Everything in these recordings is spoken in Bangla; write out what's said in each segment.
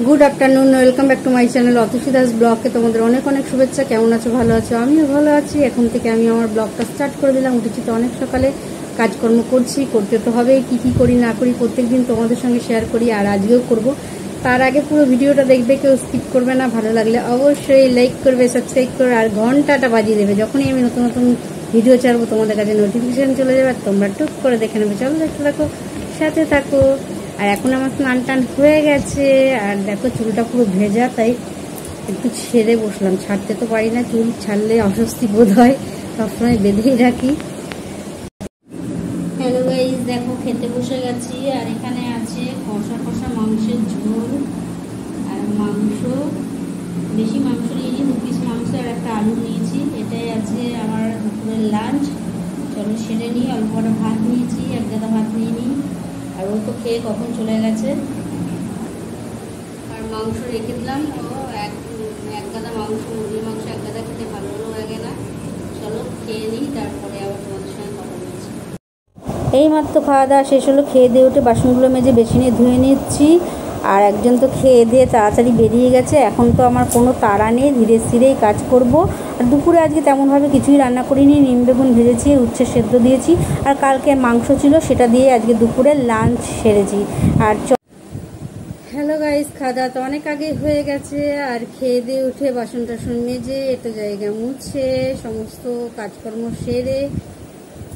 Good afternoon, welcome back to my channel Atasi Das ব্লগকে তোমাদের অনেক অনেক শুভেচ্ছা। কেমন আছো? ভালো আছো? আমিও ভালো আছি। এখন থেকে আমি আমার ব্লগটা স্টার্ট করে দিলাম। উঠেছি তো অনেক সকালে, কাজকর্ম করছি, করতে তো হবেই। কী করি না করি প্রত্যেকদিন তোমাদের সঙ্গে শেয়ার করি, আর আজকেও করব। তার আগে পুরো ভিডিওটা দেখবে, কেউ স্কিপ করবে না। ভালো লাগলে অবশ্যই লাইক করবে, সাবস্ক্রাইব করবে, আর ঘন্টাটা বাজিয়ে দেবে। যখনই আমি নতুন নতুন ভিডিও ছাড়বো তোমাদের কাছে নোটিফিকেশান চলে যাবে, আর তোমরা টুক করে দেখে নেবে। চলো দেখতে থাকো, সাথে থাকো। আর এখন আমার স্নান টান হয়ে গেছে, আর দেখো চুলটা পুরো ভেজা, তাই একটু ছেড়ে বসলাম। ছাড়তে তো পারি না, চুল ছাড়লে অস্বস্তি বোধ হয়, সবসময় বেঁধেই রাখি। হ্যালো গাইস, দেখো খেতে বসে গেছি। আর এখানে আছে কষা কষা মাংসের ঝোল আর মাংস। বেশি মাংস নিয়েছি, 2 পিস মাংস আর একটা আলু নিয়েছি। এটাই আছে আমার দুপুরের লাঞ্চ। চলো সেরে নিই। অল্প করে ভাত নিয়েছি, 1 গাদা ভাত নিয়ে নিই। আর ও তো খেয়ে কখন চলে গেছে। আর মাংস রেখে দিলাম। ও এক গাদা মাংস, মুরগির মাংস 1 গাদা খেতে ভালো লাগে না। চলো খেয়ে নিই, তারপরে আবার তোমাদের সঙ্গে কথা বলছি। এইমাত্র খাওয়া দাওয়া শেষ হলো। খেয়ে দিয়ে উঠে বাসনগুলো মেজে বেসিনে ধুয়ে নিচ্ছি। আর একজন তো খেয়ে দিয়ে তাড়াতাড়ি বেরিয়ে গেছে। এখন তো আমার কোনো তাড়া নেই, ধীরে স্থিরেই কাজ করব। আর দুপুরে আজকে তেমনভাবে কিছুই রান্না করিনি। নিম বেগুন ভেজেছি, উচ্ছে সেদ্ধ দিয়েছি, আর কালকে মাংস ছিল, সেটা দিয়ে আজকে দুপুরে লাঞ্চ সেরেছি। আর হ্যালো গাইস, খাওয়া দাওয়া তো অনেক আগে হয়ে গেছে। আর খেয়ে দিয়ে উঠে বাসন টাসন মেজে একটা জায়গা মুছে সমস্ত কাজকর্ম সেরে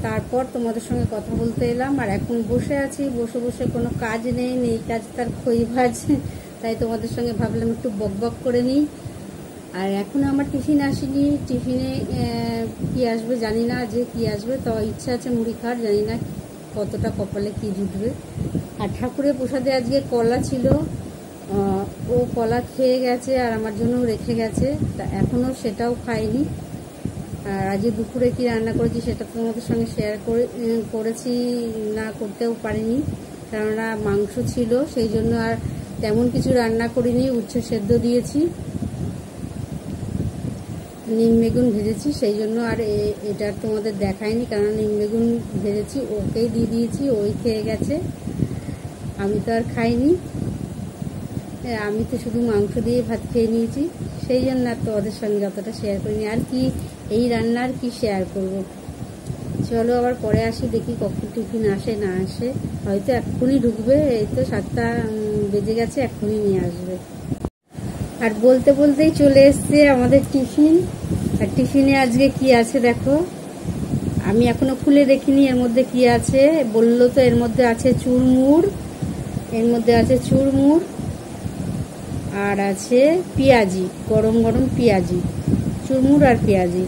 তারপর তোমাদের সঙ্গে কথা বলতে এলাম। আর এখন বসে আছি, বসে বসে কোনো কাজ নেই কাজ তার খই ভাজ, তাই তোমাদের সঙ্গে ভাবলাম একটু বক বক করে নিই। আর এখন আমার টিফিন আসেনি। টিফিনে কি আসবে জানি না, যে কি আসবে। তো ইচ্ছা আছে মুড়ি খাওয়ার, জানি না কতটা কপালে কি জুটবে। আর ঠাকুরের প্রসাদে আজকে কলা ছিল, ও কলা খেয়ে গেছে আর আমার জন্য রেখে গেছে, তা এখনও সেটাও খাইনি। আর আজকে দুপুরে কি রান্না করেছি সেটা তোমাদের সঙ্গে শেয়ার করেছি না, করতেও পারিনি, কেননা মাংস ছিল, সেই জন্য আর তেমন কিছু রান্না করিনি। উচ্ছে সেদ্ধ দিয়েছি, নিম বেগুন ভেজেছি, সেই জন্য আর এটা তোমাদের দেখায়নি, কারণ নিম বেগুন ভেজেছি ওকেই দিয়ে দিয়েছি, ওই খেয়ে গেছে, আমি তো আর খাইনি। আমি তো শুধু মাংস দিয়ে ভাত খেয়ে নিয়েছি, সেই জন্য আর তোমাদের সঙ্গে অতটা শেয়ার করিনি। আর কি এই রান্নার কি শেয়ার করব। চলো আবার পরে আসি, দেখি কখন টিফিন আসে না আসে। হয়তো এক্ষুনি ঢুকবে, এই তো 7টা বেজে গেছে, এক্ষুনি নিয়ে আসবে। আর বলতে বলতেই চলে এসছে আমাদের টিফিন। আর টিফিনে আজকে কি আছে দেখো, আমি এখনো খুলে দেখিনি এর মধ্যে কি আছে। বললো তো এর মধ্যে আছে চুরমুর, এর মধ্যে আছে চুরমুর, আর আছে পেঁয়াজি, গরম গরম পেঁয়াজি, চুরমুর আর পেঁয়াজি।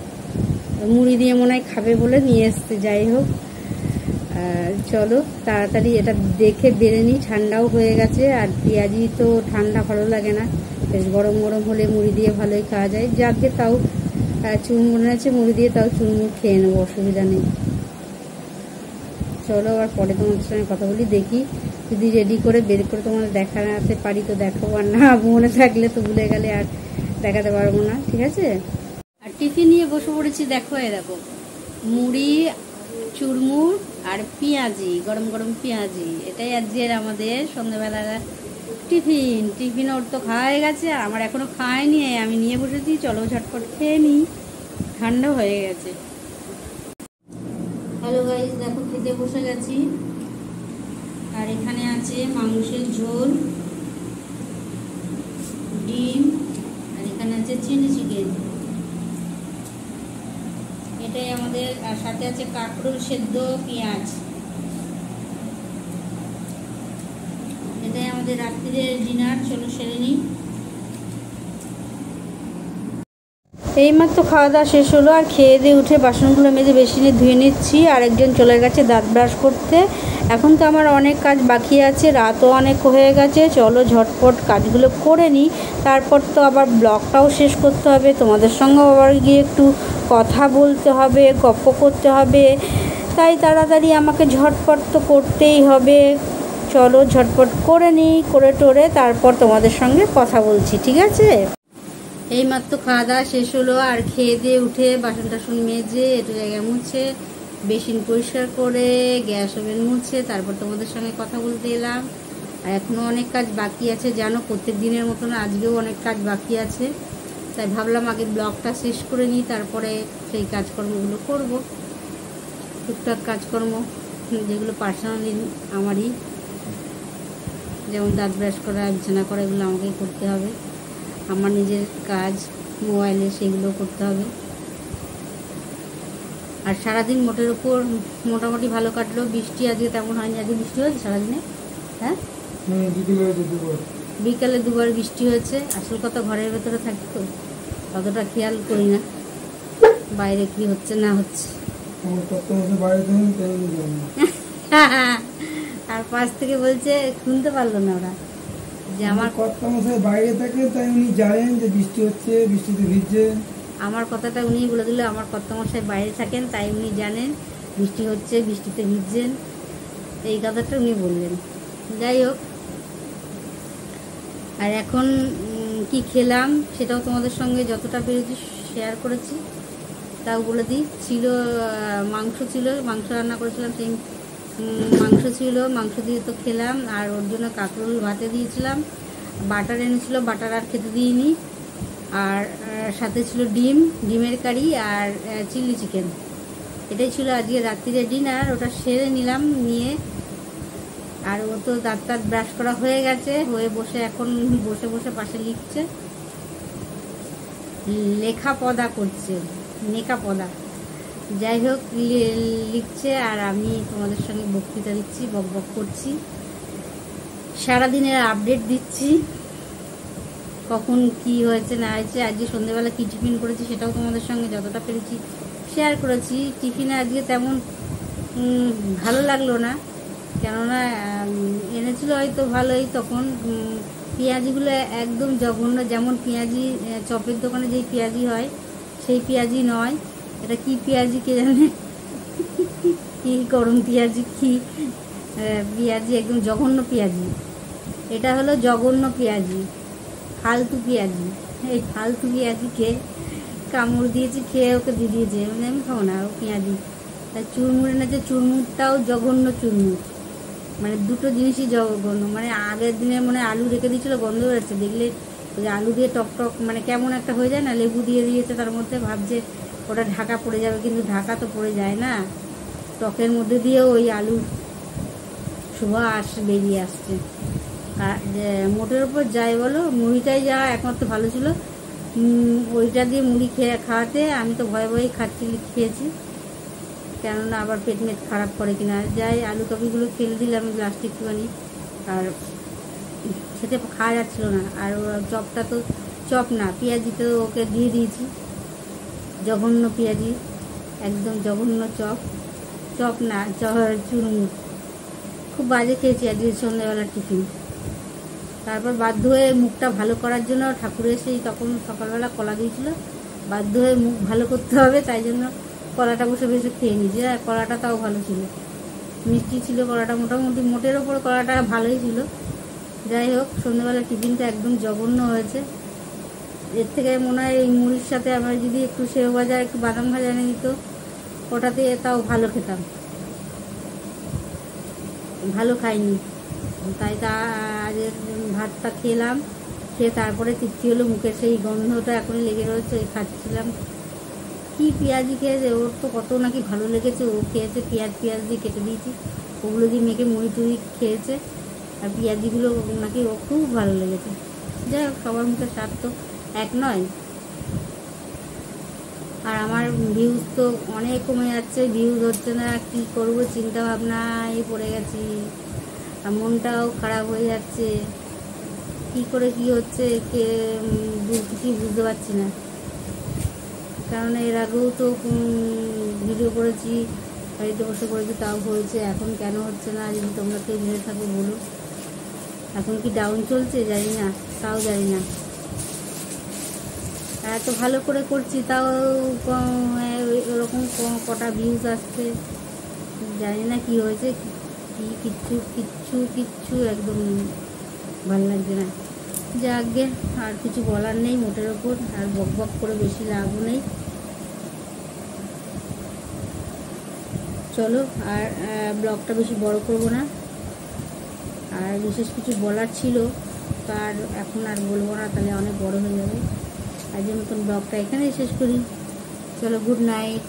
মুড়ি দিয়ে মনে হয় খাবে বলে নিয়ে এসছে। যাই হোক, চলো তাড়াতাড়ি এটা দেখে বেড়ে নিই, ঠান্ডাও হয়ে গেছে। আর পেঁয়াজি তো ঠান্ডা ভালো লাগে না, বেশ গরম গরম হলে মুড়ি দিয়ে ভালোই খাওয়া যায়। যাকে তাও চুরমুর আছে, মুড়ি দিয়ে তাও চুরমুর খেয়ে নেবো, অসুবিধা নেই। চলো আবার পরে তোমাদের সঙ্গে কথা বলি। দেখি যদি রেডি করে বের করে তোমাদের দেখাতে পারি তো দেখাবো, আর না মনে থাকলে তো ভুলে গেলে আর দেখাতে পারবো না, ঠিক আছে। আর টিফিন নিয়ে বসে পড়েছি, দেখো দেখো, মুড়ি, চুরমুর আর পেঁয়াজি, গরম গরম পেঁয়াজি। এটাই আজকের আমাদের সন্ধ্যাবেলার টিফিন। ওর তো খাওয়া হয়ে গেছে, আর আমার এখনো খাওয়াইনি, আমি নিয়ে বসেছি। চলো ঝটপট খেয়ে নিই, ঠান্ডা হয়ে গেছে। হ্যালো গাইস, দেখো খেতে বসে গেছি। আর এখানে আছে মাংসের ঝোল, ডিম, আর এখানে আছে চিলি চিকেন। এটাই আমাদের। আর সাথে আছে কাঁকরোল সেদ্ধ, পেঁয়াজ। এটাই আমাদের রাত্রির ডিনার। চলো সেরে নিই। এইমাত্র খাওয়া দাওয়া শেষ হলো। আর খেয়ে দিয়ে উঠে বাসনগুলো মেজে বেসিনে ধুয়ে নিচ্ছি। আরেকজন চলে গেছে দাঁত ব্রাশ করতে। এখন তো আমার অনেক কাজ বাকি আছে, রাতও অনেক হয়ে গেছে। চলো ঝটপট কাজগুলো করে নিই, তারপর তো আবার ব্লগটাও শেষ করতে হবে। তোমাদের সঙ্গেও আবার গিয়ে একটু কথা বলতে হবে, গপ্প করতে হবে, তাই তাড়াতাড়ি আমাকে ঝটপট তো করতেই হবে। চলো ঝটপট করে নিই, করে টোরে তারপর তোমাদের সঙ্গে কথা বলছি, ঠিক আছে। এইমাত্র খাওয়া দাওয়া শেষ হলো। আর খেয়ে দিয়ে উঠে বাসন টাসন মেজে একটু জায়গা মুছে বেসিন পরিষ্কার করে গ্যাস ওভেন মুছে তারপর তোমাদের সঙ্গে কথা বলতে এলাম। আর এখনও অনেক কাজ বাকি আছে জানো, প্রত্যেক দিনের মতন আজকেও অনেক কাজ বাকি আছে। তাই ভাবলাম আগে ব্লগটা শেষ করে নিই, তারপরে সেই কাজকর্মগুলো করব। টুকটাক কাজকর্ম যেগুলো পার্সোনালি আমারই, যেমন দাঁত ব্রাশ করা, বিছানা করা, এগুলো আমাকেই করতে হবে। আমার নিজের কাজ মোবাইলে সেগুলো করতে হবে। আর সারাদিন মোটের উপর মোটামুটি ভালো কাটলো। বৃষ্টি আজকে তেমন হয়নি। আজকে বৃষ্টি হয়েছে সারাদিনে? হ্যাঁ, বিকালে দুবার বৃষ্টি হয়েছে। আসল কথা ঘরের ভেতরে থাকি তো অতটা খেয়াল করি না বাইরে কি হচ্ছে না হচ্ছে। আর পাশ থেকে বলছে, শুনতে পারলো না ওরা, যে আমার কর্তামশাই বাইরে থাকে, তাই উনি জানেন যে বৃষ্টি হচ্ছে, বৃষ্টিতে ভিজছে। আমার কথাটা উনি বলে দিল, আমার কর্তামশাই বাইরে থাকেন তাই উনি জানেন বৃষ্টি হচ্ছে, বৃষ্টিতে ভিজছেন, এই কথাটা উনি বললেন। যাই হোক, আর এখন কি খেলাম সেটাও তোমাদের সঙ্গে যতটা পেরেছি শেয়ার করেছি। তাও বলে দিই, ছিল মাংস, ছিল মাংস রান্না করেছিলাম, সেই মাংস ছিল, মাংস দিয়ে তো খেলাম। আর ওর জন্য কাঁকরোল ভাতে দিয়েছিলাম, বাটার এনেছিল, বাটার আর খেতে দিইনি। আর সাথে ছিল ডিমের কারি আর চিলি চিকেন। এটাই ছিল আজকে রাত্রিরে ডিনার। ওটা সেরে নিলাম, নিয়ে আর ও তো দাঁত ব্রাশ করা হয়ে গেছে, হয়ে বসে এখন বসে বসে পাশে লিখছে, লেখা পদা করছে, নেকা পদা, যাই হোক লিখছে। আর আমি তোমাদের সঙ্গে বক্তৃতা দিচ্ছি, বক বক করছি, সারাদিনের আপডেট দিচ্ছি, কখন কি হয়েছে না হয়েছে। আজকে সন্ধ্যেবেলা কী টিফিন করেছি সেটাও তোমাদের সঙ্গে যতটা পেরেছি শেয়ার করেছি। টিফিনে আজকে তেমন ভালো লাগলো না, কেননা এনেছিল হয়তো ভালোই, তখন পেঁয়াজিগুলো একদম জঘন্য। যেমন পেঁয়াজি চপের দোকানে যেই পেঁয়াজি হয় সেই পেঁয়াজি নয়, এটা কি পেঁয়াজি কে জানে, কি গরম পেঁয়াজি, কি পেঁয়াজি, একদম জঘন্য পেঁয়াজি। এটা হলো জঘন্য পেঁয়াজি, ফালতু পেঁয়াজি। এই ফালতু পেঁয়াজিকে কামড় দিয়েছি, খেয়ে ওকে দিয়ে দিয়েছে, মানে আমি খাবো না ও পেঁয়াজি। তাই চুরমুর এনেছে, চুরমুরটাও জঘন্য চুরমুর, মানে দুটো জিনিসই জঘন্য। মানে আগের দিনে মনে আলু রেখে দিয়েছিলো, গন্ধ বেরোচ্ছে দেখলে, ওই আলু দিয়ে টক টক মানে কেমন একটা হয়ে যায় না, লেবু দিয়ে দিয়েছে তার মধ্যে, ভাবছে ওটা ঢাকা পড়ে যাবে, কিন্তু ঢাকা তো পড়ে যায় না, টকের মধ্যে দিয়েও ওই আলু সুবাস বেরিয়ে আসছে। আর মোটের ওপর যাই বলো, মুড়িটাই যা একমাত্র ভালো ছিল, ওইটা দিয়ে মুড়ি খাওয়াতে আমি তো ভয়ে ভয়েই খেয়েছি, কেননা আবার পেট মেট খারাপ করে কিনা। যাই আলু কপিগুলো ফেলে দিলাম লাস্টে একটুখানি, আর খেতে খাওয়া যাচ্ছিলো না। আর চপটা তো চপ না, পেঁয়াজি তো ওকে দিয়ে দিয়েছি, জঘন্য পেঁয়াজি, একদম জঘন্য চপ, চপ না চুরমুর। খুব বাজে খেয়েছি আজকে সন্ধ্যাবেলার টিফিন। তারপর বাধ্য হয়ে মুখটা ভালো করার জন্য ঠাকুর এসেই তখন সকালবেলা কলা দিয়েছিল, বাধ্য হয়ে মুখ ভালো করতে হবে, তাই জন্য কলাটা বসে বসে খেয়ে নিয়েছি। আর কলাটা তাও ভালো ছিল, মিষ্টি ছিল কলাটা, মোটামুটি মোটের ওপর কলাটা ভালোই ছিল। যাই হোক, সন্ধ্যাবেলা টিফিনটা একদম জঘন্য হয়েছে। এর থেকে মনে হয় এই মুড়ির সাথে আমার যদি একটু সেও ভাজা, একটু বাদাম ভাজা এনে দিত, ওটাতে তাও ভালো খেতাম। ভালো খাইনি, তাই তা আজ ভাতটা খেলাম, খেয়ে তারপরে তৃপ্তি হলো, মুখের সেই গন্ধটা এখনই লেগে রয়েছে, ওই খাচ্ছিলাম। কি পেঁয়াজি খেয়েছে, ওর তো কত নাকি ভালো লেগেছে, ও খেয়েছে পেঁয়াজ দিয়ে কেটে দিয়েছি, ওগুলো দিয়ে মেখে মুড়ি টুড়ি খেয়েছে, আর পেঁয়াজিগুলো নাকি ও খুব ভালো লেগেছে। যাই হোক, সবার মুখে স্বাদ তো এক নয়। আর আমার ভিউজ তো অনেক কমে যাচ্ছে, ভিউজ হচ্ছে না, কি করব চিন্তা ভাবনায় পড়ে গেছি, আর মনটাও খারাপ হয়ে যাচ্ছে, কি করে কি হচ্ছে কিছুই বুঝতে পারছি না। কারণ এর আগেও তো ভিডিও করেছি, বাড়িতে বসে করেছি, তাও হয়েছে, এখন কেন হচ্ছে না, যদি তোমরা কেউ জেনে থাকো বলো। এখন কি ডাউন চলছে জানি না, তাও জানি না। এত ভালো করে করছি তাও ওরকম কটা ভিউজ আসছে, জানি না কি হয়েছে, কি কিচ্ছু একদম ভালো লাগছে না। যাকগে, আর কিছু বলার নেই মোটের ওপর, আর বক বক করে বেশি লাভও নেই। চলো, আর ব্লগটা বেশি বড় করব না, আর বিশেষ কিছু বলার ছিল, তার এখন আর বলবো না, তাহলে অনেক বড় হয়ে যাবে। আজকের মতন ব্লগটা এখানেই শেষ করি। চলো, গুড নাইট।